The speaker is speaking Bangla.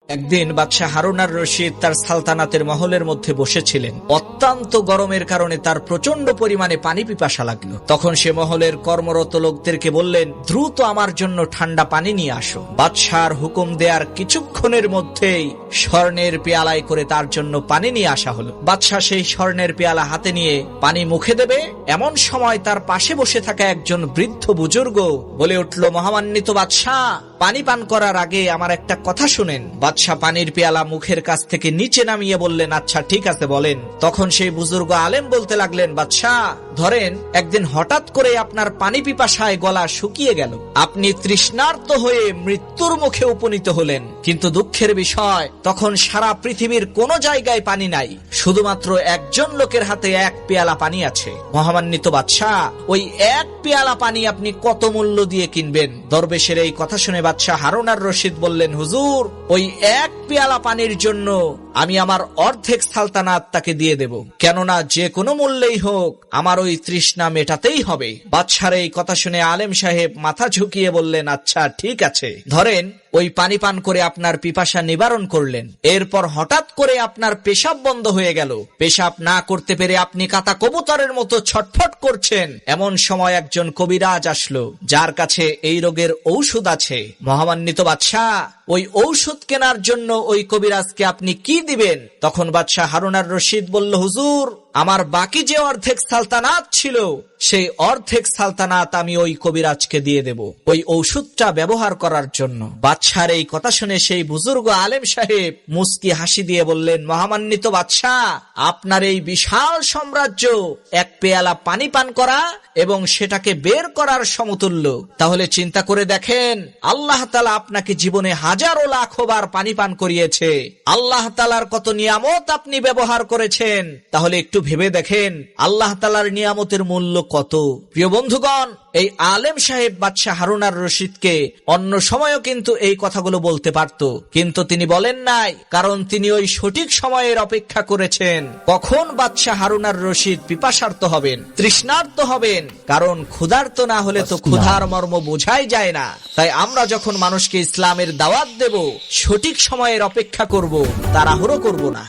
একদিন বাদশাহ হারুন আর রশিদ তার সালতানাতের মহলের মধ্যে বসেছিলেন। অত্যন্ত গরমের কারণে তার প্রচন্ড পরিমাণে পানি পিপাসা লাগলো। তখন সে মহলের কর্মরত লোকদেরকে বললেন, দ্রুত আমার জন্য ঠান্ডা পানি নিয়ে আসো। বাদশাহর হুকুম দেওয়ার কিছুক্ষণের মধ্যেই স্বর্ণের পেয়ালায় করে তার জন্য পানি নিয়ে আসা হলো। বাদশাহ সেই স্বর্ণের পেয়ালা হাতে নিয়ে পানি মুখে দেবে, এমন সময় তার পাশে বসে থাকা একজন বৃদ্ধ বুজুর্গ বলে উঠল, মহামান্বিত বাদশাহ, পানি পান করার আগে আমার একটা কথা শুনেন। বাদশাহ পানির পেয়ালা মুখের কাছ থেকে নিচে নামিয়ে বললেন, আচ্ছা ঠিক আছে বলেন। তখন সেই বুজুর্গ আলেম বলতে লাগলেন, বাদশাহ ধরেন একদিন হঠাৎ করে আপনার পানি পিপাসায় গলা শুকিয়ে গেল, আপনি তৃষ্ণার্ত হয়ে মৃত্যুর মুখে উপনীত হলেন, কিন্তু দুঃখের বিষয় তখন সারা পৃথিবীর কোন জায়গায় পানি নাই, শুধুমাত্র একজন লোকের হাতে এক পেয়ালা পানি আছে। মহামান্বিত বাদশাহ, ওই এক পেয়ালা পানি আপনি কত মূল্য দিয়ে কিনবেন? দরবেশের এই কথা শুনে বাদশাহ হারুন আর রশিদ বললেন, হুজুর ওই এক পেয়ালা পানির জন্য আমি আমার অর্ধেক সালতানাত তাকে দিয়ে দেব, কেননা যে কোনো মূল্যেই হোক আমার ওই তৃষ্ণা মেটাতেই হবে। বাদশার এই কথা শুনে আলেম সাহেব মাথা ঝুঁকিয়ে বললেন, আচ্ছা ঠিক আছে, ধরেন ওই পানি পান করে আপনার পিপাসা নিবারণ করলেন, এরপর হঠাৎ করে আপনার পেশাব বন্ধ হয়ে গেল, পেশাব না করতে পেরে আপনি কাতা কবুতরের মতো ছটফট করছেন। এমন সময় একজন কবিরাজ আসলো, যার কাছে এই রোগের ঔষধ আছে। মহামান্বিত বাদশাহ, ওই ঔষধ কেনার জন্য ওই কবিরাজকে আপনি কি দিবেন? তখন বাদশাহ হারুন আর রশিদ বলল, হুজুর আমার বাকি যে অর্ধেক সালতানাত ছিল, সেই অর্ধেক সালতানাত আমি ওই কবিরাজকে দিয়ে দেব ওই ঔষধটা ব্যবহার করার জন্য। বাদশার এই কথা শুনে সেই বুজুর্গ আলেম সাহেব মুস্কি হাসি দিয়ে বললেন, মহামান্বিত বাদশাহ, আপনার এই বিশাল সাম্রাজ্য এক পেয়ালা পানি পান করা এবং সেটাকে বের করার সমতুল্য। তাহলে চিন্তা করে দেখেন, আল্লাহ তাআলা আপনাকে জীবনে হাজারো লাখো বার পানি পান করিয়েছে, আল্লাহ তাআলার কত নিয়ামত আপনি ব্যবহার করেছেন। তাহলে একটু ভেবে দেখেন আল্লাহ তাআলার নিয়ামতের মূল্য কত। প্রিয় বন্ধুগণ, এই আলেম সাহেব বাদশাহ হারুন আর রশিদকে অন্য সময়ও কিন্তু এই কথাগুলো বলতে পারত, কিন্তু তিনি বলেন নাই, কারণ তিনি ওই সঠিক সময়ের অপেক্ষা করেছেন কখন বাদশাহ হারুন আর রশিদ পিপাসার্ত হবেন, তৃষ্ণার্ত হবেন। কারণ ক্ষুধার্ত না হলে তো ক্ষুধার মর্ম বোঝাই যায় না। তাই আমরা যখন মানুষকে ইসলামের দাওয়াত দেব, সঠিক সময়ের অপেক্ষা করব, তাড়াহুড়ো করব না।